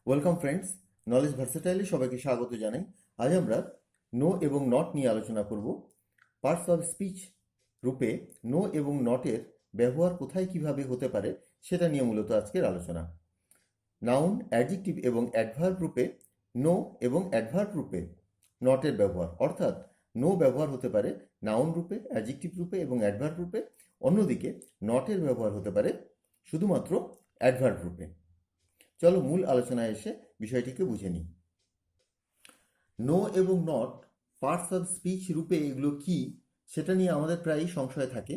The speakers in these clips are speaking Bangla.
ওয়েলকাম ফ্রেন্ডস, নলেজ ভার্সেটাইলে সবাইকে স্বাগত জানাই। আজ আমরা নো এবং নট নিয়ে আলোচনা করব। পার্টস অফ স্পিচ রূপে নো এবং নটের ব্যবহার কোথায় কিভাবে হতে পারে সেটা নিয়ে মূলত আজকের আলোচনা। নাউন, অ্যাডজেক্টিভ এবং অ্যাডভার্ব রূপে নো এবং অ্যাডভার্ব রূপে নটের ব্যবহার, অর্থাৎ নো ব্যবহার হতে পারে নাউন রূপে, অ্যাডজেক্টিভ রূপে এবং অ্যাডভার্ব রূপে। অন্যদিকে নটের ব্যবহার হতে পারে শুধুমাত্র অ্যাডভার্ব রূপে। চলো মূল আলোচনায় এসে বিষয়টিকে বুঝে নিই। নো এবং নট পার্টস অফ স্পিচ রূপে এগুলো কি সেটা নিয়ে আমাদের প্রায়ই সংশয় থাকে।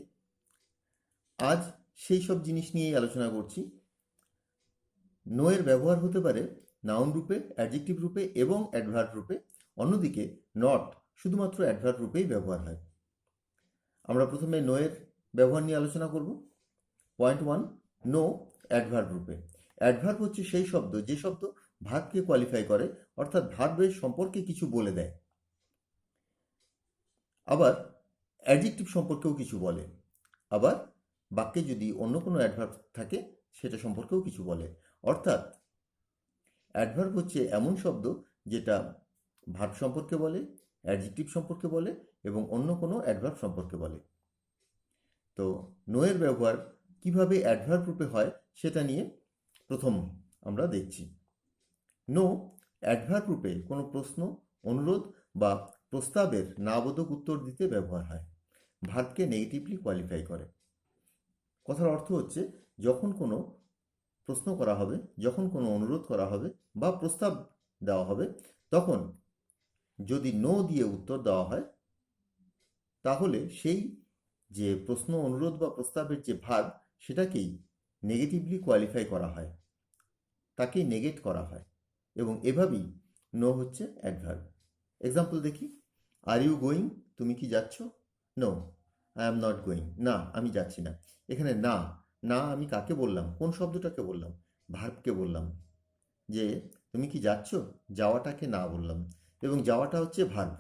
আজ সেই সব জিনিস নিয়েই আলোচনা করছি। নো এর ব্যবহার হতে পারে নাউন রূপে, অ্যাডজেক্টিভ রূপে এবং অ্যাডভার্ব রূপে। অন্যদিকে নট শুধুমাত্র অ্যাডভার্ব রূপেই ব্যবহার হয়। আমরা প্রথমে নো এর ব্যবহার নিয়ে আলোচনা করব। পয়েন্ট 1, নো অ্যাডভার্ব রূপে। অ্যাডভার্ব হচ্ছে সেই শব্দ যে শব্দ ভার্বকে কোয়ালিফাই করে, অর্থাৎ ভার্বের সম্পর্কে কিছু বলে দেয়। আবার অ্যাডজেক্টিভ সম্পর্কেও কিছু বলে। আবার বাক্যে যদি অন্য কোনো অ্যাডভার্ব থাকে সেটা সম্পর্কেও কিছু বলে। অর্থাৎ অ্যাডভার্ব হচ্ছে এমন শব্দ যেটা ভার্ব সম্পর্কে বলে, অ্যাডজেক্টিভ সম্পর্কে বলে এবং অন্য কোনো অ্যাডভার্ব সম্পর্কে বলে। তো নো এর ব্যবহার কিভাবে অ্যাডভার্ব রূপে হয় সেটা নিয়ে প্রথম আমরা দেখছি। নো অ্যাডভার্ব রূপে কোনো প্রশ্ন, অনুরোধ বা প্রস্তাবের নাবোধক উত্তর দিতে ব্যবহার হয়। ভার্বকে নেগেটিভলি কোয়ালিফাই করে। কথার অর্থ হচ্ছে যখন কোনো প্রশ্ন করা হবে, যখন কোনো অনুরোধ করা হবে বা প্রস্তাব দেওয়া হবে, তখন যদি নো দিয়ে উত্তর দেওয়া হয় তাহলে সেই যে প্রশ্ন, অনুরোধ বা প্রস্তাবের যে ভার্ব সেটাকেই নেগেটিভলি কোয়ালিফাই করা হয়, তাকেই নেগেট করা হয় এবং এভাবেই নো হচ্ছে অ্যাডভার্ব। এক্সাম্পল দেখি। Are you going? তুমি কি যাচ্ছ? No, I am not going. না, আমি যাচ্ছি না। এখানে না, না আমি কাকে বললাম? কোন শব্দটাকে বললাম? ভার্বকে বললাম যে তুমি কি যাচ্ছ, যাওয়াটাকে না বললাম এবং যাওয়াটা হচ্ছে ভার্ব।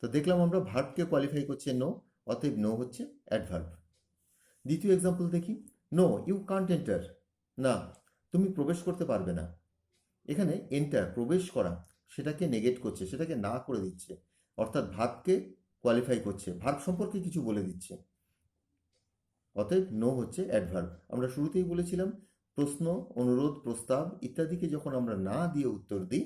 তো দেখলাম আমরা ভার্বকে কোয়ালিফাই করছে নো, অতএব নো হচ্ছে অ্যাডভার্ব। দ্বিতীয় এক্সাম্পল দেখি। No you can't enter. না, তুমি প্রবেশ করতে পারবে না। এখানে এন্টার, প্রবেশ করা, সেটাকে নেগেট করছে, সেটাকে না করে দিচ্ছে, অর্থাৎ ভার্বকে কোয়ালিফাই করছে, ভার্ব সম্পর্কে কিছু বলে দিচ্ছে। অতএব নো হচ্ছে অ্যাডভার্ব। আমরা শুরুতেই বলেছিলাম প্রশ্ন, অনুরোধ, প্রস্তাব ইত্যাদিকে যখন আমরা না দিয়ে উত্তর দিই,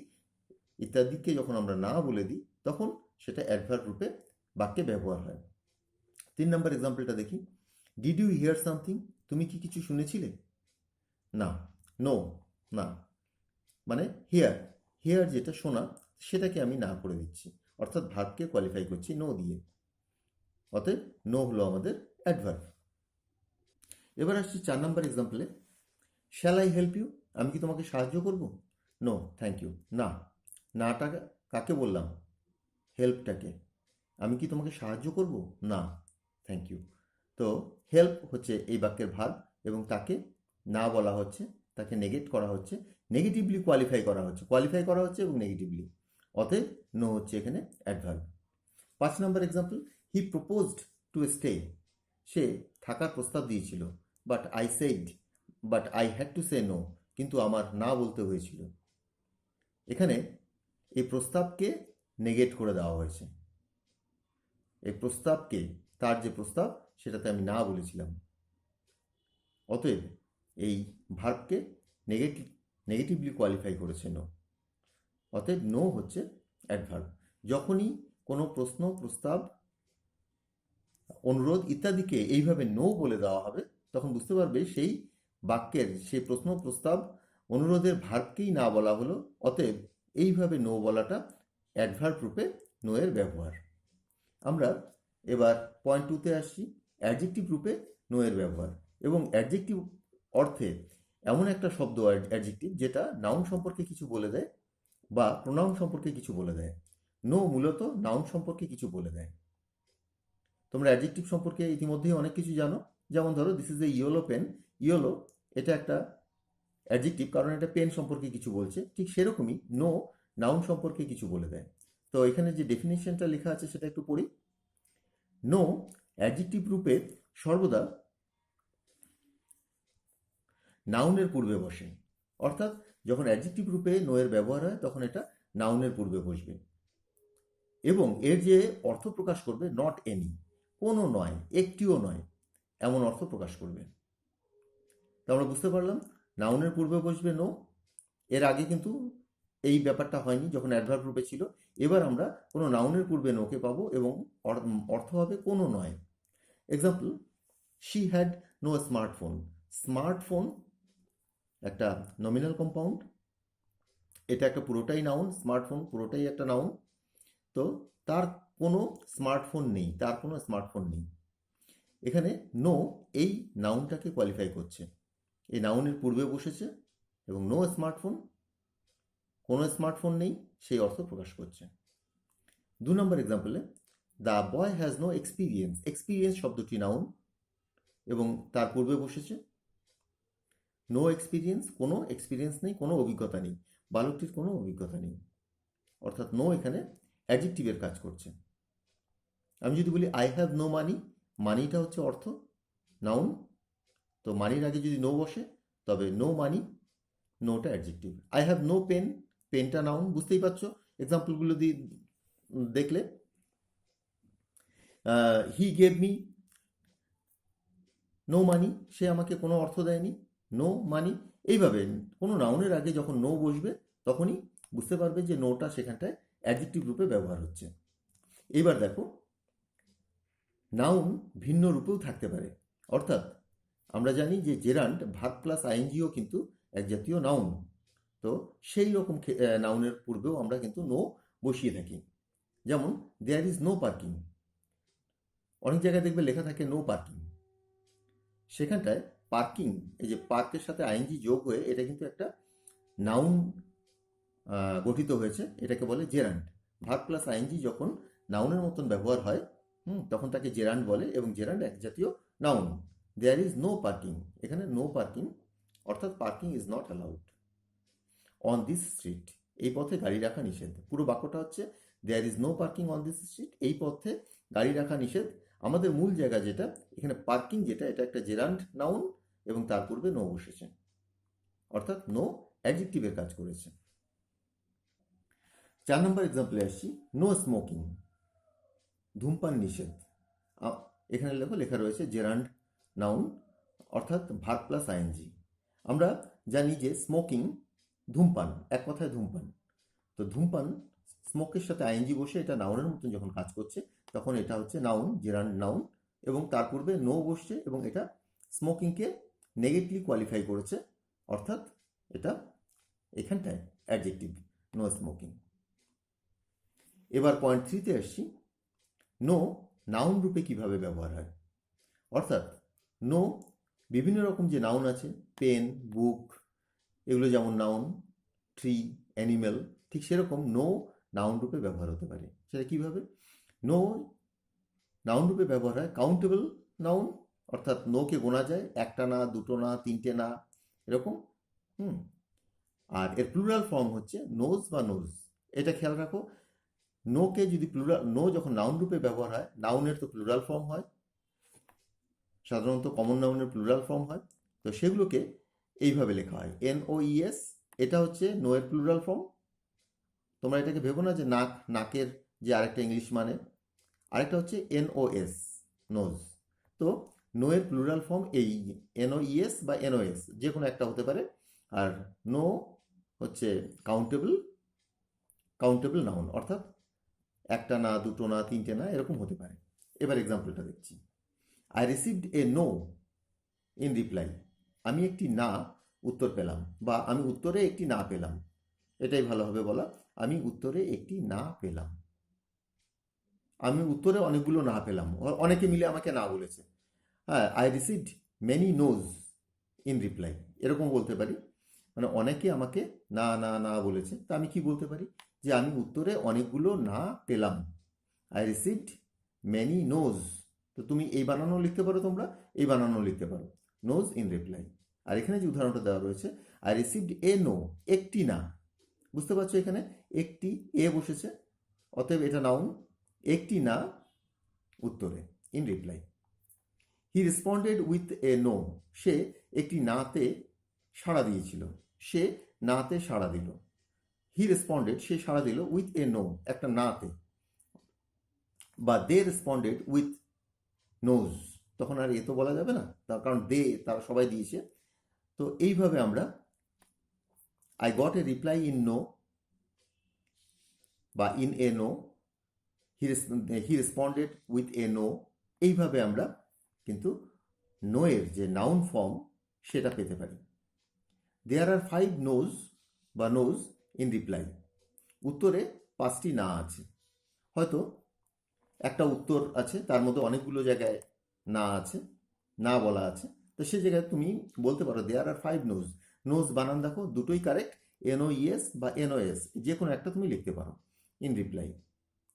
ইত্যাদিকে যখন আমরা না বলে দিই, তখন সেটা অ্যাডভার্ব রূপে বাক্যে ব্যবহার হয়। 3 নম্বর এক্সাম্পলটা দেখি। Did you hear something? তুমি কি কিছু শুনেছিলে? না, নো, না মানে হিয়ার, হিয়ার যেটা শোনা সেটাকে আমি না করে দিচ্ছি, অর্থাৎ ভার্বকে কোয়ালিফাই করছি নো দিয়ে। অতএব নো হলো আমাদের অ্যাডভার্ব। এবার আসছি 4 নম্বর এক্সাম্পলে। Shall I help you? আমি কি তোমাকে সাহায্য করব? No thank you. না, নাটা কাকে বললাম? হেল্পটাকে। আমি কি তোমাকে সাহায্য করব? না থ্যাংক ইউ। তো হেল্প হচ্ছে এই বাক্যের ভার্ব এবং তাকে না বলা হচ্ছে, তাকে নেগেট করা হচ্ছে, নেগেটিভলি কোয়ালিফাই করা হচ্ছে এবং নেগেটিভলি। অতএব নো হচ্ছে এখানে অ্যাডভার্ব। 5 নম্বর example. He proposed to stay. সে থাকার প্রস্তাব দিয়েছিল। But I had to say no. কিন্তু আমার না বলতে হয়েছিল। এখানে এই প্রস্তাবকে নেগেট করে দেওয়া হয়েছে। এই প্রস্তাবকে, তার যে প্রস্তাব সেটাতে আমি না বলেছিলাম। অতএব এই ভার্বকে নেগেটিভলি কোয়ালিফাই করেছে নো। অতএব নো হচ্ছে অ্যাডভার্ব। যখনই কোনো প্রশ্ন, প্রস্তাব, অনুরোধ ইত্যাদিকে এইভাবে নো বলে দেওয়া হবে তখন বুঝতে পারবে সেই বাক্যের, সেই প্রশ্ন, প্রস্তাব, অনুরোধের ভার্বকেই না বলা হলো। অতএব এইভাবে নো বলাটা অ্যাডভার্ব রূপে নো এর ব্যবহার। আমরা এবার পয়েন্ট 2তে আসছি। অ্যাডজেক্টিভ রূপে নো এর ব্যবহার। এবং অ্যাডজেক্টিভ অর্থে এমন একটা শব্দ অ্যাডজেক্টিভ যেটা নাউন সম্পর্কে কিছু বলে দেয় বা প্রোনাউন সম্পর্কে কিছু বলে দেয়। নো মূলত নাউন সম্পর্কে কিছু বলে দেয়। তোমরা অ্যাডজেক্টিভ সম্পর্কে ইতিমধ্যেই অনেক কিছু জানো। যেমন ধরো, this is a yellow pen. Yellow এটা একটা অ্যাডজেক্টিভ, কারণ এটা পেন সম্পর্কে কিছু বলছে। ঠিক সেরকমই নো নাউন সম্পর্কে কিছু বলে দেয়। তো এখানে যে ডেফিনেশনটা লেখা আছে সেটা একটু পড়ি। নো অ্যাডজেক্টিভ রূপে সর্বদা নাউনের পূর্বে বসে। অর্থাৎ যখন অ্যাডজেক্টিভ রূপে নো এর ব্যবহার হয় তখন এটা নাউনের পূর্বে বসবে এবং এর যে অর্থ প্রকাশ করবে নট এনি, কোনো নয়, একটিও নয়, এমন অর্থ প্রকাশ করবে। তো আমরা বুঝতে পারলাম নাউনের পূর্বে বসবে নো। এর আগে কিন্তু এই ব্যাপারটা হয়নি যখন অ্যাডভার্ব রূপে ছিল। এবার আমরা কোনো নাউনের পূর্বে নোকে পাবো এবং অর্থ হবে কোনো নয়। Example, she had no smartphone. Smartphone একটা নমিনাল কম্পাউন্ড, এটা একটা পুরোটাই নাউন, স্মার্টফোন পুরোটাই একটা নাউন। তো তার কোনো স্মার্টফোন নেই, তার কোনো স্মার্টফোন নেই। এখানে নো এই নাউনটাকে কোয়ালিফাই করছে, এই নাউনের পূর্বে বসেছে এবং নো স্মার্টফোন, কোনো স্মার্টফোন নেই, সেই অর্থ প্রকাশ করছে। 2 নম্বর এক্সাম্পলে, the boy has no experience. Experience শব্দটি নাউন এবং তার পূর্বে বসেছে। নো এক্সপিরিয়েন্স, কোনো এক্সপিরিয়েন্স নেই, কোনো অভিজ্ঞতা নেই, বালকটির কোনো অভিজ্ঞতা নেই। অর্থাৎ নো এখানে অ্যাডজেক্টিভের কাজ করছে। আমি যদি বলি আই হ্যাভ নো মানি, মানিটা হচ্ছে অর্থ, নাউন। তো মানির আগে যদি নো বসে তবে নো মানি, নোটা adjective. I have no pen, পেনটা নাউন, বুঝতেই পারছো এক্সাম্পলগুলো দিয়ে দেখলে। He gave me no money, সে আমাকে কোনো অর্থ দেয়নি, নো মানি। এইভাবে কোনো নাউনের আগে যখন নো বসবে তখনই বুঝতে পারবে যে নোটা সেখানটায় অ্যাডজেক্টিভ রূপে ব্যবহার হচ্ছে। এবার দেখো, নাউন ভিন্ন রূপেও থাকতে পারে। অর্থাৎ আমরা জানি যে জেরান্ড ভার্ব প্লাস আইএনজিও কিন্তু এক জাতীয় নাউন। তো সেই রকম নাউনের পূর্বেও আমরা কিন্তু নো বসিয়ে থাকি। যেমন দেয়ার ইজ নো পার্কিং, অনেক জায়গায় দেখবে লেখা থাকে নো পার্কিং, সেখানটায় পার্কিং, এই যে পার্কের সাথে আইএনজি যোগ হয়ে এটা কিন্তু একটা নাউন গঠিত হয়েছে, এটাকে বলে জেরান্ড। ভার্ব প্লাস আইএনজি যখন নাউনের মতন ব্যবহার হয় তখন তাকে জেরান্ড বলে এবং জেরান্ড এক জাতীয় noun. There is no parking, এখানে নো পার্কিং অর্থাৎ parking is not allowed on this street, এই পথে গাড়ি রাখা নিষেধ। পুরো বাক্যটা হচ্ছে there is no parking on this street, এই পথে গাড়ি রাখা নিষেধ। আমাদের মূল জায়গা যেটা এখানে পার্কিং, যেটা এটা একটা জেরান্ড নাউন এবং তার পূর্বে নো বসেছে, অর্থাৎ নো অ্যাডজেক্টিভের কাজ করেছে। 4 নম্বর এক্সাম্পলে আসছি, নো স্মোকিং, ধূমপান নিষেধ। এখানে লেখা রয়েছে জেরান্ড নাউন অর্থাৎ ভার্ব প্লাস আইএনজি। আমরা জানি যে স্মোকিং ধূমপান, এক কথায় ধূমপান। তো ধূমপান স্মোকের সাথে আইএনজি বসে এটা নাউনের মতন যখন কাজ করছে তখন এটা হচ্ছে নাউন, জেরান্ড নাউন, এবং তার পূর্বে নো বসছে এবং এটা স্মোকিংকে নেগেটিভলি কোয়ালিফাই করেছে, অর্থাৎ এটা এখানটায় অ্যাডজেক্টিভ, নো স্মোকিং। এবার পয়েন্ট 3-তে আসছি, নো নাউন রূপে কিভাবে ব্যবহার হয়। অর্থাৎ নো বিভিন্ন রকম যে নাউন আছে, পেন, বুক, এগুলো যেমন নাউন, ট্রি, অ্যানিমেল, ঠিক সেরকম নো নাউন রূপে ব্যবহার হতে পারে। সেটা কিভাবে? নো নাউন রূপে ব্যবহার হয় কাউন্টেবল নাউন, অর্থাৎ নোকে গোনা যায়, একটা না, দুটো না, তিনটে না, এরকম। আর এর প্লুরাল ফর্ম হচ্ছে নোজ বা নোজ। এটা খেয়াল রাখো, নোকে যদি প্লুরাল, নো যখন নাউন রূপে ব্যবহার হয়, নাউনের তো প্লুরাল ফর্ম হয়, সাধারণত কমন নাউনের প্লুরাল ফর্ম হয়, তো সেগুলোকে এইভাবে লেখা হয় NOES, এটা হচ্ছে নো এর প্লুরাল ফর্ম। তোমরা এটাকে ভেবো না যে নাক, নাকের যে আরেকটা ইংলিশ মানে, আরেকটা হচ্ছে NOS, নোজ। তো নো এর প্লুরাল ফর্ম এই NOES বা NOS যে কোনো একটা হতে পারে। আর নো হচ্ছে কাউন্টেবল নাউন, অর্থাৎ একটা না, দুটো না, তিনটে না, এরকম হতে পারে। এবার এক্সাম্পলটা দেখছি, I received a no in reply, আমি একটি না উত্তর পেলাম, বা আমি উত্তরে একটি না পেলাম, এটাই ভালো হবে বলা, আমি উত্তরে একটি না পেলাম। আমি উত্তরে অনেকগুলো না পেলাম, অনেকে মিলে আমাকে না বলেছে। হ্যাঁ, I received many noes in reply, এরকম বলতে পারি, মানে অনেকে আমাকে না না না বলেছে, তা আমি কি বলতে পারি যে আমি উত্তরে অনেকগুলো না পেলাম, আই রিসিভড মেনি নোজ। তো তুমি এই বানানো লিখতে পারো, তোমরা এই বানানো লিখতে পারো, নোজ ইন রিপ্লাই। আর এখানে যে উদাহরণটা দেওয়া রয়েছে, আই রিসিভড এ নো, একটি না, বুঝতে পারছো এখানে একটি এ বসেছে, অতএব এটা নাউন, একটি না উত্তরে, in reply. He responded with a no, সে একটি নাতে সাড়া দিয়েছিল, সে নাতে সাড়া দিল। হি রেসপন্ডেড, সে সাড়া দিল উইথ এ নো, একটা নাতে, বা দে রেসপন্ডেড উইথ নোজ, তখন আর এ তো বলা যাবে না, তার কারণ দে তারা সবাই দিয়েছে। তো এইভাবে আমরা I got a reply in no বা in a no, he responded with a no, এইভাবে আমরা কিন্তু নো এর যে নাউন ফর্ম সেটা পেতে পারি। দেয়ার আর 5 নোজ বা নোজ ইন রিপ্লাই, উত্তরে 5টি না আছে। হয়তো একটা উত্তর আছে, তার মধ্যে অনেকগুলো জায়গায় না আছে, না বলা আছে, তো সেই জায়গায় তুমি বলতে পারো দেয়ার আর 5 নোজ। নোজ বানান দেখো, দুটোই কারেক্ট, NOES বা NOS, যে কোনো একটা তুমি লিখতে পারো। ইন রিপ্লাই,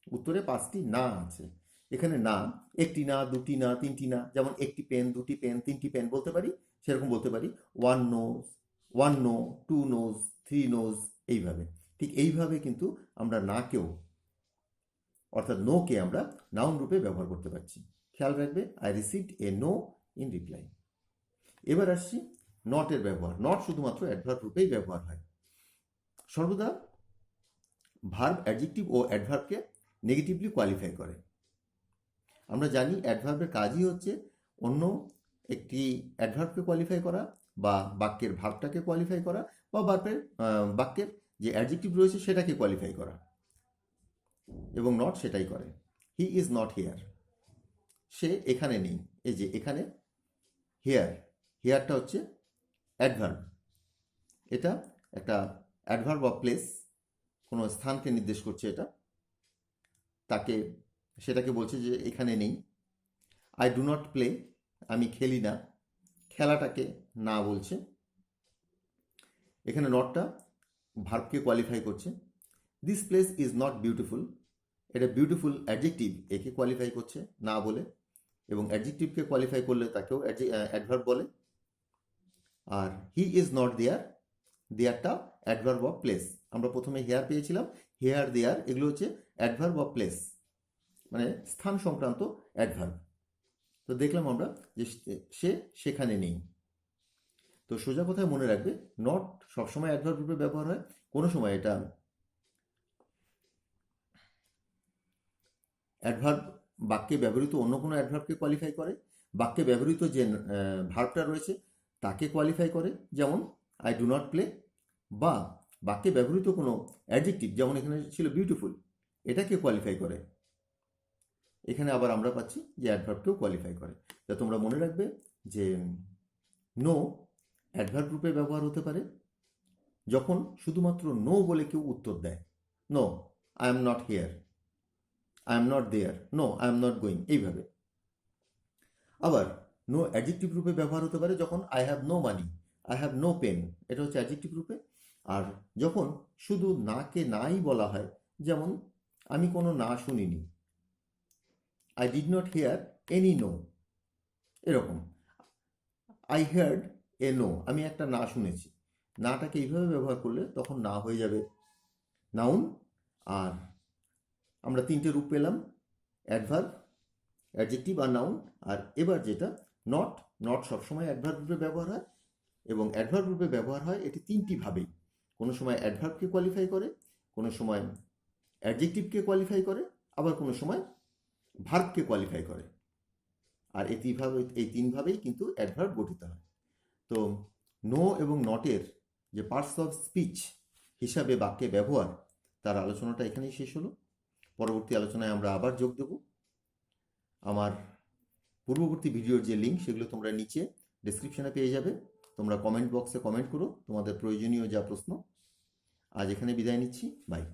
উত্তরে 5টি না আছে। এখানে না একটি না, দুটি না, তিনটি না, যেমন একটি পেন, দুটি পেন, তিনটি পেন বলতে পারি, সেরকম বলতে পারি one noes, one no, two noes, three noes, এইভাবে। ঠিক এইভাবে কিন্তু আমরা নাকেও, অর্থাৎ নোকে আমরা নাউন রূপে ব্যবহার করতে পারছি। খেয়াল রাখবে, I received a no in reply. এবার আসছি নটের ব্যবহার। নট শুধুমাত্র অ্যাডভার্ব রূপেই ব্যবহার হয়। সর্বদা ভার্ব, অ্যাডজেক্টিভ ও অ্যাডভার্বকে নেগেটিভলি কোয়ালিফাই করে। আমরা জানি অ্যাডভার্বের কাজই হচ্ছে অন্য একটি অ্যাডভার্বকে কোয়ালিফাই করা, বা বাক্যের ভার্বটাকে কোয়ালিফাই করা, বা বাক্যের যে অ্যাডজেক্টিভ রয়েছে সেটাকে কোয়ালিফাই করা, এবং নট সেটাই করে। হি ইজ নট হিয়ার, সে এখানে নেই। এই যে এখানে হিয়ার, হিয়ারটা হচ্ছে অ্যাডভার্ব, এটা একটা অ্যাডভার্ব অফ প্লেস, কোনো স্থানকে নির্দেশ করছে এটা, তাকে, সেটাকে বলছে যে এখানে নেই। আই ডু নট প্লে, আমি খেলি না, খেলাটাকে না বলছে। এখানে নটটা ভার্বকে কোয়ালিফাই করছে। This place is not beautiful, এটা বিউটিফুল অ্যাডজেক্টিভ, একে কোয়ালিফাই করছে না বলে, এবং অ্যাডজেক্টিভকে কোয়ালিফাই করলে তাকেও অ্যাডভার্ব বলে। আর হি ইজ নট দেয়ার, দেয়ারটা অ্যাডভার্ব অফ প্লেস। আমরা প্রথমে হেয়ার পেয়েছিলাম, হেয়ার, দেয়ার, এগুলো হচ্ছে অ্যাডভার্ব অফ প্লেস, মানে স্থান সংক্রান্ত অ্যাডভার্ব। তো দেখলাম আমরা যে সে সেখানে নেই। তো সোজা কথায় মনে রাখবে, নট সবসময় অ্যাডভার্ব রূপে ব্যবহার হয়, কোনো সময় এটা অ্যাডভার্ব বাক্যে ব্যবহৃত অন্য কোনো অ্যাডভার্বকে কোয়ালিফাই করে, বাক্যে ব্যবহৃত যে ভার্বটা রয়েছে তাকে কোয়ালিফাই করে, যেমন আই ডু নট প্লে, বা বাক্যে ব্যবহৃত কোনো অ্যাডজেক্টিভ, যেমন এখানে ছিল বিউটিফুল, এটাকে কোয়ালিফাই করে। এখানে আবার আমরা পাচ্ছি যে অ্যাডভার্বকেও কোয়ালিফাই করে। তা তোমরা মনে রাখবে যে নো অ্যাডভার্ব রূপে ব্যবহার হতে পারে যখন শুধুমাত্র নো বলে কেউ উত্তর দেয়। No, I am not here, I am not there, no I am not going, এইভাবে। আবার নো অ্যাডজেক্টিভ রূপে ব্যবহার হতে পারে যখন I have no money, I have no pen, এটা হচ্ছে অ্যাডজেক্টিভ রূপে। আর যখন শুধু নাকে নাই বলা হয়, যেমন আমি কোনো না শুনিনি, I did not hear any no, এরকম। আই হার্ড এ নো, আমি একটা না শুনেছি, নাটাকে এইভাবে ব্যবহার করলে তখন না হয়ে যাবে নাউন। আর আমরা তিনটে রূপ পেলাম, অ্যাডভার্ব, অ্যাডজেক্টিভ আর নাউন। আর এবার যেটা নট, নট সবসময় অ্যাডভার্ব রূপে ব্যবহার হয়, এবং অ্যাডভার্ব রূপে ব্যবহার হয় এটি তিনটি ভাবেই। কোনো সময় অ্যাডভার্বকে কোয়ালিফাই করে, কোনো সময় অ্যাডজেক্টিভকে কোয়ালিফাই করে, আবার কোনো সময় ভার্বকে কোয়ালিফাই করে। আর এই তিনভাবেই কিন্তু অ্যাডভার্ব গঠিত হয়। তো নো এবং নটের যে পার্টস অফ স্পিচ হিসাবে বাক্যে ব্যবহার, তার আলোচনাটা এখানেই শেষ হলো। পরবর্তী আলোচনায় আমরা আবার যোগ দেব। আমার পূর্ববর্তী ভিডিওর যে লিঙ্ক সেগুলো তোমরা নিচে ডেসক্রিপশনে পেয়ে যাবে। তোমরা কমেন্ট বক্সে কমেন্ট করো তোমাদের প্রয়োজনীয় যা প্রশ্ন। আজ এখানে বিদায় নিচ্ছি, বাই।